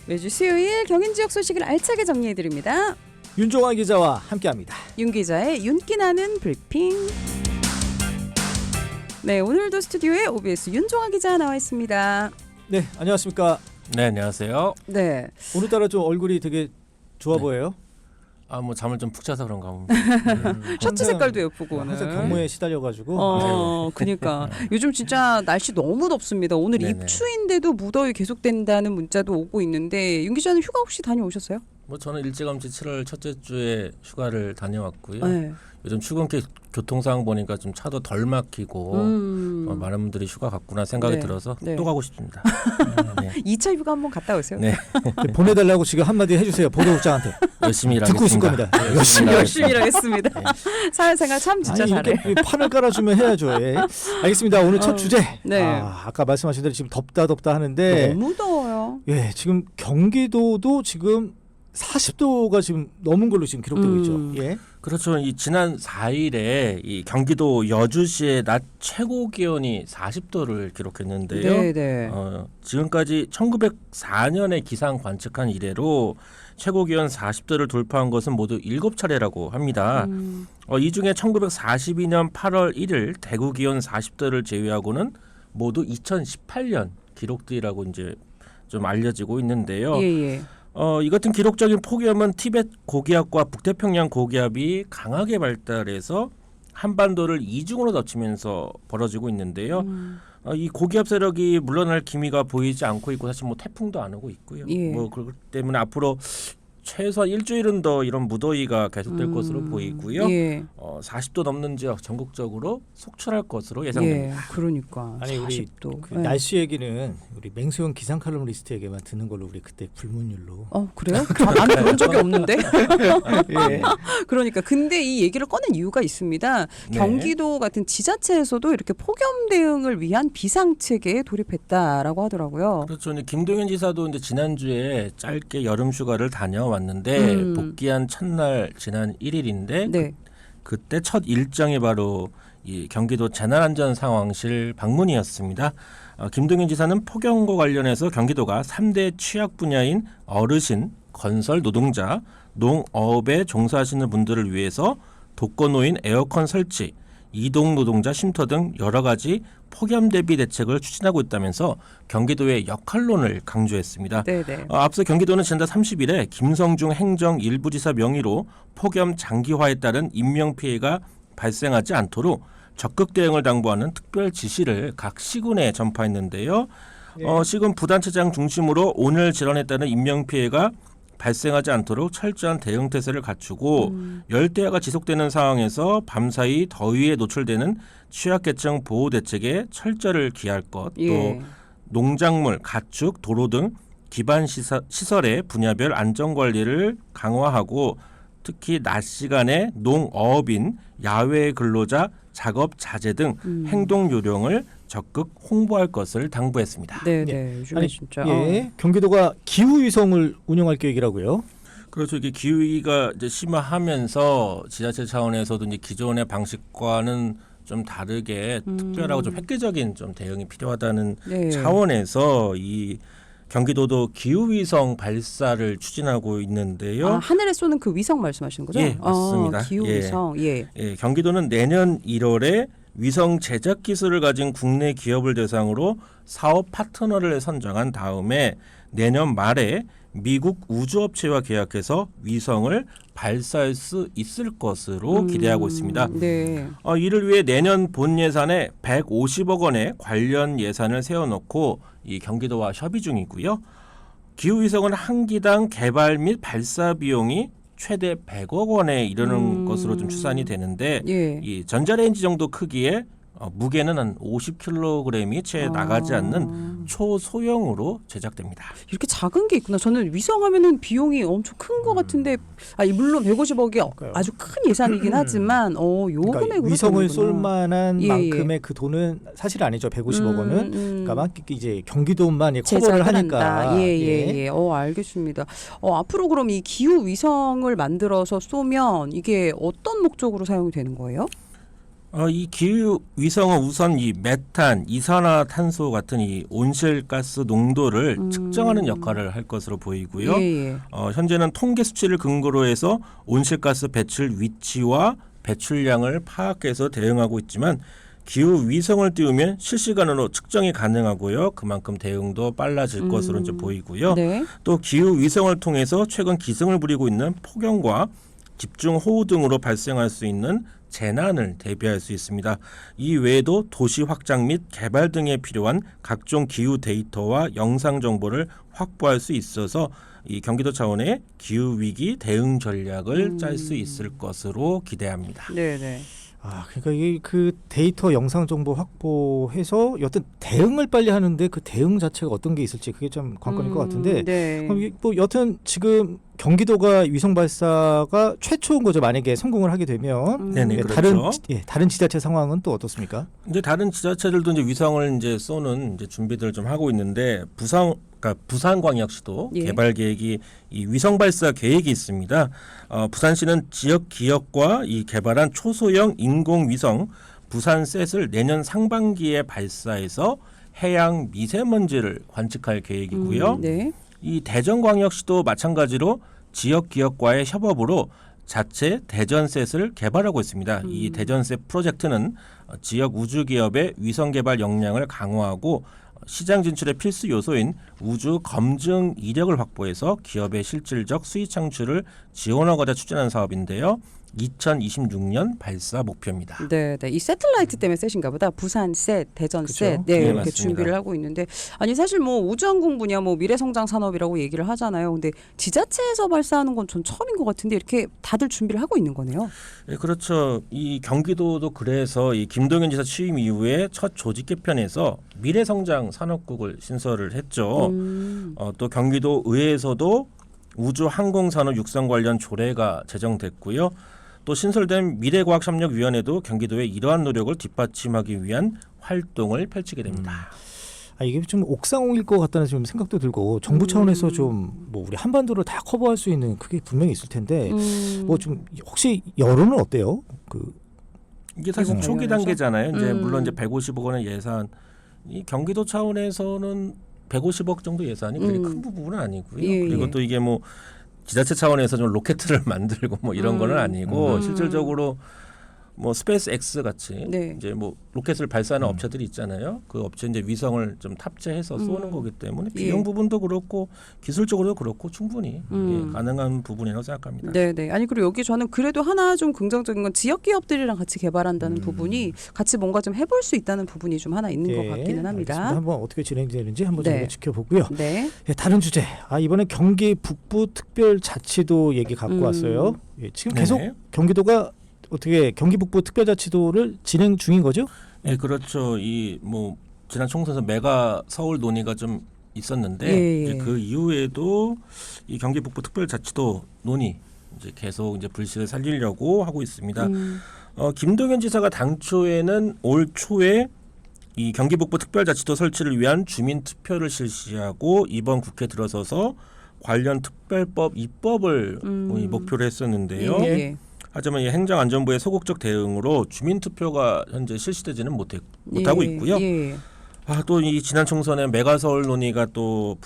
매주 수요일 경인 지역 소식을 알차게 정리해드립니다. 윤종아 기자와 함께합니다. 윤 기자의 윤기 나는 브리핑. 네, 오늘도 스튜디오에 OBS 윤종아 기자 나와 있습니다. 네, 안녕하십니까. 네, 안녕하세요. 네, 오늘따라 좀 얼굴이 되게 좋아 보여요. 뭐 잠을 좀 푹 자서 그런가 봅니다. 셔츠 색깔도 예쁘고 오늘. 항상 경무에 시달려가지고. 그러니까 요즘 진짜 날씨 너무 덥습니다. 오늘 네네. 입추인데도 무더위 계속된다는 문자도 오고 있는데 윤 기자는 휴가 혹시 다녀오셨어요? 뭐 저는 일찌감치 7월 첫째 주에 휴가를 다녀왔고요. 네. 요즘 출근길 교통 상황 보니까 좀 차도 덜 막히고 많은 분들이 휴가 갔구나 생각이 네. 들어서 네. 또 가고 싶습니다. 네. 2차 휴가 한번 갔다 오세요. 네. 보내달라고 지금 한마디 해주세요. 보도국장한테. 열심히 듣고 있을 일하겠습니다. 겁니다. 네, 열심히 일하겠습니다. 사회생활 참 진짜 아니, 잘해. 이렇게 판을 깔아주면 해야죠. 예. 알겠습니다. 오늘 첫 주제. 네. 아까 말씀하신 대로 지금 덥다 하는데. 너무 더워요. 예, 지금 경기도도 지금 40도가 지금 넘은 걸로 지금 기록되고 있죠. 예. 그렇죠. 이 지난 4일에 이 경기도 여주시의 낮 최고 기온이 40도를 기록했는데요. 네. 지금까지 1904년에 기상 관측한 이래로 최고 기온 40도를 돌파한 것은 모두 7차례라고 합니다. 이 중에 1942년 8월 1일 대구 기온 40도를 제외하고는 모두 2018년 기록들이라고 이제 좀 알려지고 있는데요. 예. 이 같은 기록적인 폭염은 티벳 고기압과 북태평양 고기압이 강하게 발달해서 한반도를 이중으로 덮치면서 벌어지고 있는데요. 이 고기압 세력이 물러날 기미가 보이지 않고 있고 사실 뭐 태풍도 안 오고 있고요. 예. 뭐 그렇기 때문에 앞으로 최소한 일주일은 더 이런 무더위가 계속될 것으로 보이고요. 예. 40도 넘는 지역 전국적으로 속출할 것으로 예상됩니다. 예. 그러니까 아니 우리 40도. 그 날씨 얘기는 우리 맹소형 기상 칼럼니스트에게만 듣는 걸로 우리 그때 불문율로. 그래요? 나는 그런 적이 없는데. 예. 그러니까 근데 이 얘기를 꺼낸 이유가 있습니다. 네. 경기도 같은 지자체에서도 이렇게 폭염 대응을 위한 비상체계에 돌입했다라고 하더라고요. 그렇죠. 근데 김동연 지사도 이제 지난주에 짧게 여름 휴가를 다녀왔는데 복귀한 첫날 지난 1일인데 네. 그때 첫 일정이 바로 이 경기도 재난안전상황실 방문이었습니다. 김동연 지사는 폭염과 관련해서 경기도가 3대 취약 분야인 어르신, 건설 노동자, 농업에 종사하시는 분들을 위해서 독거노인 에어컨 설치, 이동 노동자 쉼터 등 여러 가지 폭염 대비 대책을 추진하고 있다면서 경기도의 역할론을 강조했습니다. 네네. 앞서 경기도는 지난달 30일에 김성중 행정 일부지사 명의로 폭염 장기화에 따른 인명피해가 발생하지 않도록 적극 대응을 당부하는 특별 지시를 각 시군에 전파했는데요. 시군 부단체장 중심으로 오늘 질환에 따른 인명피해가 발생하지 않도록 철저한 대응 태세를 갖추고 열대야가 지속되는 상황에서 밤사이 더위에 노출되는 취약계층 보호 대책에 철저를 기할 것, 예. 또 농작물, 가축, 도로 등 기반 시설의 분야별 안전관리를 강화하고 특히 낮 시간에 농어업인 야외 근로자 작업 자제 등 행동 요령을 적극 홍보할 것을 당부했습니다. 네네. 요즘에 아니, 진짜. 예. 경기도가 기후 위성을 운영할 계획이라고요. 그렇죠. 이게 기후위기가 이제 심화하면서 지자체 차원에서도 이제 기존의 방식과는 좀 다르게 특별하고 좀 획기적인 좀 대응이 필요하다는 네. 차원에서 이 경기도도 기후위성 발사를 추진하고 있는데요. 하늘에 쏘는 그 위성 말씀하시는 거죠? 예, 맞습니다. 기후 예. 위성. 예. 경기도는 내년 1월에 위성 제작 기술을 가진 국내 기업을 대상으로 사업 파트너를 선정한 다음에 내년 말에 미국 우주업체와 계약해서 위성을 발사할 수 있을 것으로 기대하고 있습니다. 네. 이를 위해 내년 본 예산에 150억 원의 관련 예산을 세워놓고 이 경기도와 협의 중이고요. 기후위성은 한 기당 개발 및 발사 비용이 최대 100억 원에 이르는 것으로 좀 추산이 되는데 예. 이 전자레인지 정도 크기에 무게는 한 50kg이 채 나가지 않는 초소형으로 제작됩니다. 이렇게 작은 게 있구나. 저는 위성하면은 비용이 엄청 큰 것 같은데, 물론 150억이 아주 큰 예산이긴 하지만, 요 그러니까 금액으로 위성을 되는구나. 쏠 만한 예, 만큼의 그 돈은 사실 아니죠. 150억 원은. 그러니까 이제 경기도만 커버를 제작을 하니까. 한다. 예. 알겠습니다. 앞으로 그럼 이 기후 위성을 만들어서 쏘면 이게 어떤 목적으로 사용이 되는 거예요? 이 기후 위성은 우선 이 메탄, 이산화탄소 같은 이 온실가스 농도를 측정하는 역할을 할 것으로 보이고요. 예. 현재는 통계 수치를 근거로 해서 온실가스 배출 위치와 배출량을 파악해서 대응하고 있지만 기후 위성을 띄우면 실시간으로 측정이 가능하고요. 그만큼 대응도 빨라질 것으로 이제 보이고요. 네. 또 기후 위성을 통해서 최근 기승을 부리고 있는 폭염과 집중 호우 등으로 발생할 수 있는 재난을 대비할 수 있습니다. 이 외에도 도시 확장 및 개발 등에 필요한 각종 기후 데이터와 영상 정보를 확보할 수 있어서 이 경기도 차원의 기후 위기 대응 전략을 짤 수 있을 것으로 기대합니다. 네네. 그러니까 이게 그 데이터 영상 정보 확보해서 어떤 대응을 빨리 하는데 그 대응 자체가 어떤 게 있을지 그게 좀 관건일 것 같은데 네. 그럼 이게 뭐 여튼 지금 경기도가 위성 발사가 최초인 거죠. 만약에 성공을 하게 되면 네네, 그렇죠. 다른 지자체 상황은 또 어떻습니까? 이제 다른 지자체들도 이제 위성을 이제 쏘는 이제 준비들을 좀 하고 있는데 부산광역시도 예. 개발 계획이 이 위성 발사 계획이 있습니다. 부산시는 지역 기업과 이 개발한 초소형 인공 위성 부산셋을 내년 상반기에 발사해서 해양 미세먼지를 관측할 계획이고요. 네. 이 대전광역시도 마찬가지로 지역 기업과의 협업으로 자체 대전셋을 개발하고 있습니다. 이 대전셋 프로젝트는 지역 우주 기업의 위성 개발 역량을 강화하고 시장 진출의 필수 요소인 우주 검증 이력을 확보해서 기업의 실질적 수익 창출을 지원하고자 추진하는 사업인데요. 2026년 발사 목표입니다. 네. 이 새틀라이트 때문에 셋인가 보다. 부산 셋, 대전 그쵸? 셋. 네, 네, 이렇게 맞습니다. 준비를 하고 있는데 아니 사실 뭐 우주항공 분야 뭐 미래성장 산업이라고 얘기를 하잖아요. 근데 지자체에서 발사하는 건 전 처음인 것 같은데 이렇게 다들 준비를 하고 있는 거네요. 네, 그렇죠. 이 경기도도 그래서 이 김동연 지사 취임 이후에 첫 조직 개편에서 미래성장 산업국을 신설을 했죠. 또 경기도 의회에서도 우주항공산업 육성 관련 조례가 제정됐고요. 또 신설된 미래과학협력위원회도 경기도의 이러한 노력을 뒷받침하기 위한 활동을 펼치게 됩니다. 이게 좀 옥상홍일 것 같다는 좀 생각도 들고 정부 차원에서 좀 뭐 우리 한반도를 다 커버할 수 있는 그게 분명히 있을 텐데 뭐 좀 혹시 여론은 어때요? 이게 사실 이건 초기 관련해서? 단계잖아요. 이제 물론 이제 150억 원의 예산, 이 경기도 차원에서는 150억 정도 예산이 그렇게 큰 부분은 아니고요. 예, 그리고 예. 또 이게 뭐 지자체 차원에서 좀 로켓을 만들고 뭐 이런 거는 아니고 실질적으로 뭐 스페이스 X 같이 네. 이제 뭐 로켓을 발사하는 업체들이 있잖아요. 그 업체 이제 위성을 좀 탑재해서 쏘는 거기 때문에 비용 예. 부분도 그렇고 기술적으로도 그렇고 충분히 가능한 부분이라고 생각합니다. 네네. 아니 그리고 여기 저는 그래도 하나 좀 긍정적인 건 지역 기업들이랑 같이 개발한다는 부분이 같이 뭔가 좀 해볼 수 있다는 부분이 좀 하나 있는 것 같기는 합니다. 알겠습니다. 한번 어떻게 진행되는지 한번 네. 저희가 지켜보고요. 네. 다른 주제. 이번에 경기 북부 특별자치도 얘기 갖고 왔어요. 지금 계속 네. 경기도가 어떻게 경기 북부 특별자치도를 진행 중인 거죠? 네, 그렇죠. 이 뭐 지난 총선에서 메가 서울 논의가 좀 있었는데 예, 예. 이제 그 이후에도 이 경기 북부 특별자치도 논의 이제 계속 이제 불씨를 살리려고 하고 있습니다. 김동연 지사가 당초에는 올 초에 이 경기 북부 특별자치도 설치를 위한 주민 투표를 실시하고 이번 국회 들어서서 관련 특별법 입법을 목표로 했었는데요. 예. 하지만 이 행정안전부의 소극적 대응으로 주민투표가 현재 실시되지는 못하고 있고요. 예. 또 이 지난 총선에 메가서울 논의가 또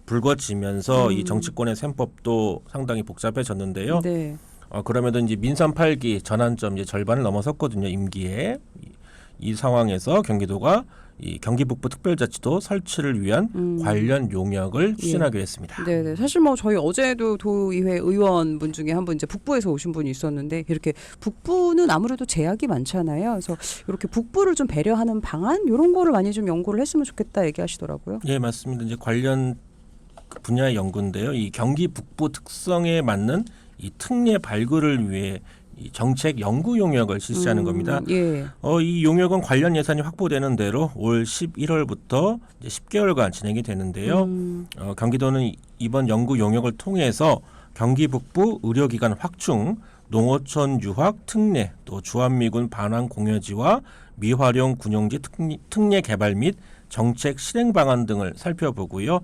불거지면서 이 정치권의 셈법도 상당히 복잡해졌는데요. 네. 그럼에도 이제 민선 8기 전환점 이제 절반을 넘어섰거든요. 임기에. 이 상황에서 경기도가 이 경기 북부 특별자치도 설치를 위한 관련 용역을 추진하기로 했습니다. 네네. 사실 뭐 저희 어제도 도의회 의원분 중에 한 분 이제 북부에서 오신 분이 있었는데 이렇게 북부는 아무래도 제약이 많잖아요. 그래서 이렇게 북부를 좀 배려하는 방안 이런 거를 많이 좀 연구를 했으면 좋겠다 얘기하시더라고요. 예, 맞습니다. 이제 관련 분야의 연구인데요. 이 경기 북부 특성에 맞는 이 특례 발굴을 위해 이 정책 연구 용역을 실시하는 겁니다. 예. 이 용역은 관련 예산이 확보되는 대로 올 11월부터 이제 10개월간 진행이 되는데요. 경기도는 이번 연구 용역을 통해서 경기 북부 의료기관 확충, 농어촌 유학 특례, 또 주한미군 반환 공여지와 미활용 군용지 특례 개발 및 정책 실행 방안 등을 살펴보고요.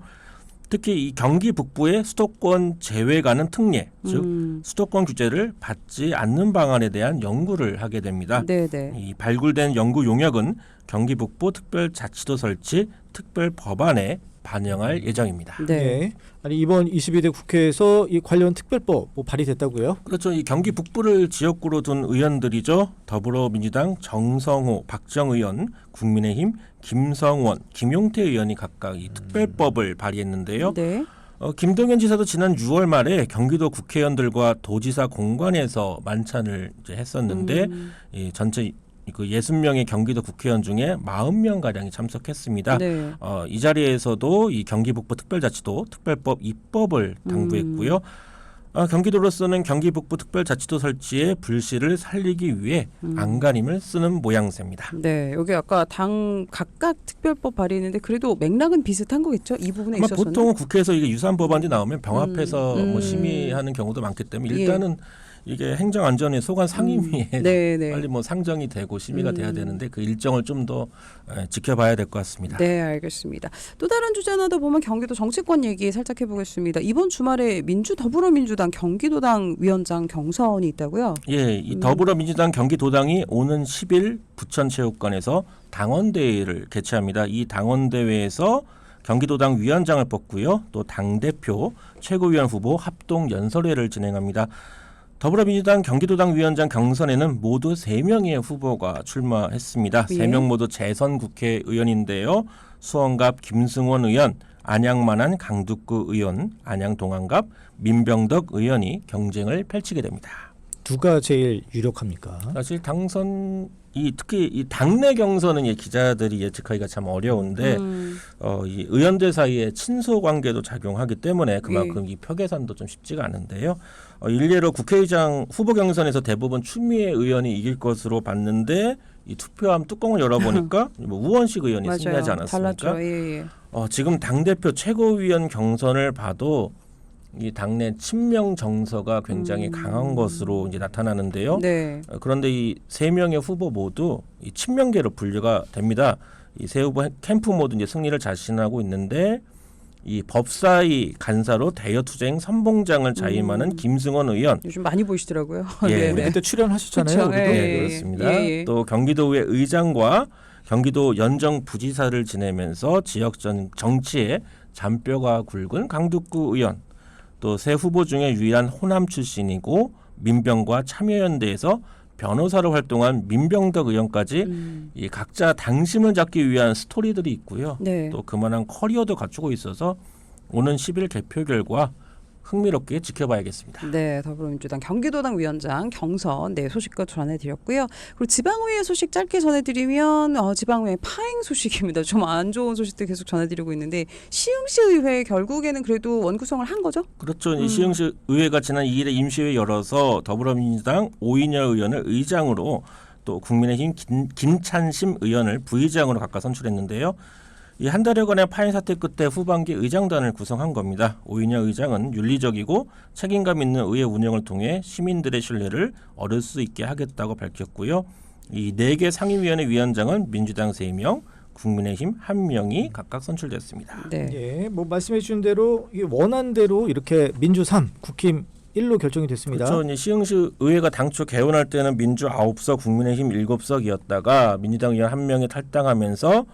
특히 이 경기 북부의 수도권 제외가는 특례, 즉 수도권 규제를 받지 않는 방안에 대한 연구를 하게 됩니다. 네네. 이 발굴된 연구 용역은 경기 북부 특별자치도 설치 특별 법안에 반영할 예정입니다. 네. 예. 아니 이번 22대 국회에서 이 관련 특별법 뭐 발의됐다고요? 그렇죠. 이 경기 북부를 지역구로 둔 의원들이죠. 더불어민주당 정성호, 박정 의원, 국민의힘 김성원, 김용태 의원이 각각 이 특별법을 발의했는데요. 네. 김동연 지사도 지난 6월 말에 경기도 국회의원들과 도지사 공관에서 만찬을 이제 했었는데 이 전체 그 60명의 경기도 국회의원 중에 40명 가량이 참석했습니다. 네. 이 자리에서도 이 경기북부 특별자치도 특별법 입법을 당부했고요. 경기도로서는 경기북부 특별자치도 설치에 불씨를 살리기 위해 안간힘을 쓰는 모양새입니다. 네, 여기 아까 당 각각 특별법 발의했는데 그래도 맥락은 비슷한 거겠죠? 이 부분에 아마 있어서는. 보통은 국회에서 이게 유사한 법안이 나오면 병합해서 뭐 심의하는 경우도 많기 때문에 일단은 이게 행정안전위 소관 상임위에 네네. 빨리 뭐 상정이 되고 심의가 돼야 되는데 그 일정을 좀 더 지켜봐야 될 것 같습니다. 네, 알겠습니다. 또 다른 주제 하나 더 보면 경기도 정치권 얘기 살짝 해보겠습니다. 이번 주말에 더불어민주당 경기도당 위원장 경선이 있다고요? 예, 이 더불어민주당 경기도당이 오는 10일 부천체육관에서 당원대회를 개최합니다. 이 당원대회에서 경기도당 위원장을 뽑고요. 또 당대표, 최고위원 후보 합동 연설회를 진행합니다. 더불어민주당 경기도당 위원장 경선에는 모두 3명의 후보가 출마했습니다. 예. 3명 모두 재선 국회의원인데요. 수원갑 김승원 의원, 안양만한 강두구 의원, 안양동안갑 민병덕 의원이 경쟁을 펼치게 됩니다. 누가 제일 유력합니까? 사실 특히 이 당내 경선은 기자들이 예측하기가 참 어려운데 이 의원들 사이에 친소 관계도 작용하기 때문에 그만큼 이 표 계산도 좀 쉽지가 않은데요. 일례로 국회의장 후보 경선에서 대부분 추미애 의원이 이길 것으로 봤는데 이 투표함 뚜껑을 열어보니까 뭐 우원식 의원이 맞아요. 승리하지 않았습니까? 달랐죠. 예. 지금 당대표 최고위원 경선을 봐도 이 당내 친명 정서가 굉장히 강한 것으로 이제 나타나는데요. 네. 그런데 이 3명의 후보 모두 이 친명계로 분류가 됩니다. 이 세 후보 캠프 모두 이제 승리를 자신하고 있는데 이 법사위 간사로 대여투쟁 선봉장을 자임하는 김승원 의원. 요즘 많이 보이시더라고요. 예, 우리 그때 출연하셨잖아요. 그쵸, 우리도. 네, 그렇습니다. 또 경기도의 의장과 경기도 연정 부지사를 지내면서 지역 정치에 잔뼈가 굵은 강두구 의원. 또 세 후보 중에 유일한 호남 출신이고 민병과 참여연대에서 변호사로 활동한 민병덕 의원까지 이 각자 당심을 잡기 위한 스토리들이 있고요. 네. 또 그만한 커리어도 갖추고 있어서 오는 10일 개표 결과 흥미롭게 지켜봐야겠습니다. 네, 더불어민주당 경기도당 위원장 경선 소식껏 전해드렸고요. 그리고 지방의회 소식 짧게 전해드리면 지방의회 파행 소식입니다. 좀 안 좋은 소식들 계속 전해드리고 있는데 시흥시 의회 결국에는 그래도 원구성을 한 거죠? 그렇죠. 이 시흥시 의회가 지난 2일에 임시회 열어서 더불어민주당 오인여 의원을 의장으로 또 국민의힘 김찬심 의원을 부의장으로 각각 선출했는데요. 이 한 달여간의 파행 사태 끝에 후반기 의장단을 구성한 겁니다. 오인여 의장은 윤리적이고 책임감 있는 의회 운영을 통해 시민들의 신뢰를 얻을 수 있게 하겠다고 밝혔고요. 이 4개 상임위원회 위원장은 민주당 3명, 국민의힘 1명이 각각 선출됐습니다. 네. 예, 뭐 말씀해 주신 대로 이게 원안대로 이렇게 민주 3, 국힘 1로 결정이 됐습니다. 그렇죠. 이제 시흥시 의회가 당초 개원할 때는 민주 9석, 국민의힘 7석이었다가 민주당 의원 1명이 탈당하면서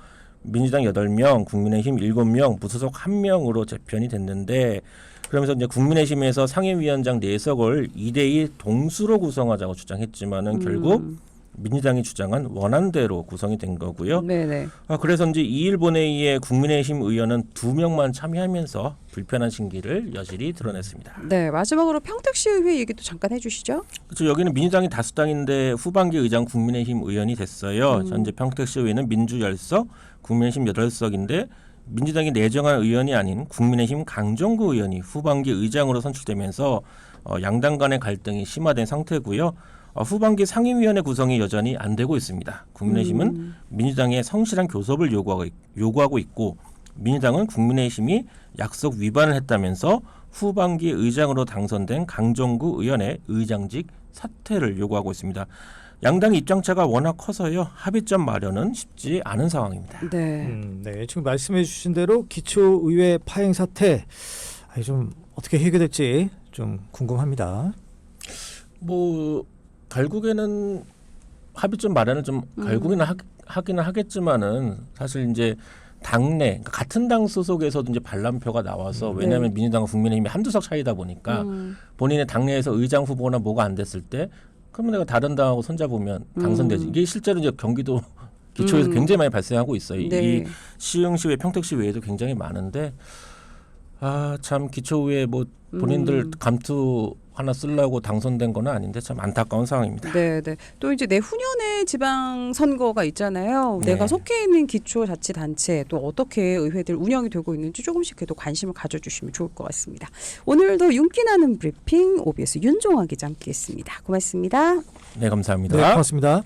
민주당 8명, 국민의힘 7명, 무소속 1명으로 재편이 됐는데 그러면서 이제 국민의힘에서 상임위원장 4석을 2대2 동수로 구성하자고 주장했지만은 결국 민주당이 주장한 원안대로 구성이 된 거고요. 네네. 그래서 이제 2일 본회의에 국민의힘 의원은 2명만 참여하면서 불편한 심기를 여실히 드러냈습니다. 네, 마지막으로 평택시 의회 얘기도 잠깐 해주시죠. 그렇죠. 여기는 민주당이 다수당인데 후반기 의장 국민의힘 의원이 됐어요. 현재 평택시 의회는 민주 10석, 국민의힘 8석인데 민주당이 내정한 의원이 아닌 국민의힘 강정구 의원이 후반기 의장으로 선출되면서 양당 간의 갈등이 심화된 상태고요. 후반기 상임위원회 구성이 여전히 안 되고 있습니다. 국민의힘은 민주당의 성실한 교섭을 요구하고 있고 민주당은 국민의힘이 약속 위반을 했다면서 후반기 의장으로 당선된 강정구 의원의 의장직 사퇴를 요구하고 있습니다. 양당의 입장차가 워낙 커서요. 합의점 마련은 쉽지 않은 상황입니다. 네. 네, 지금 말씀해주신 대로 기초의회 파행 사태 좀 어떻게 해결될지 좀 궁금합니다. 뭐 결국에는 합의점 마련을 좀 결국에는 하기는 하겠지만은 사실 이제 당내 그러니까 같은 당 소속에서도 이제 반란표가 나와서 왜냐하면 민주당과 국민의힘이 한두 석 차이다 보니까 본인의 당내에서 의장 후보나 뭐가 안 됐을 때 그러면 내가 다른 당하고 손잡으면 당선되지. 이게 실제로 이제 경기도 기초에서 굉장히 많이 발생하고 있어요. 네. 이 시흥시외, 평택시 외에도 굉장히 많은데 참 기초의회 뭐 본인들 감투 하나 쓰려고 당선된 건 아닌데 참 안타까운 상황입니다. 네, 네. 또 이제 내후년에 지방 선거가 있잖아요. 네. 내가 속해 있는 기초자치단체 또 어떻게 의회들 운영이 되고 있는지 조금씩 그래도 관심을 가져주시면 좋을 것 같습니다. 오늘도 윤기나는 브리핑 OBS 윤종아 기자 함께했습니다. 고맙습니다. 네, 감사합니다. 네, 고맙습니다.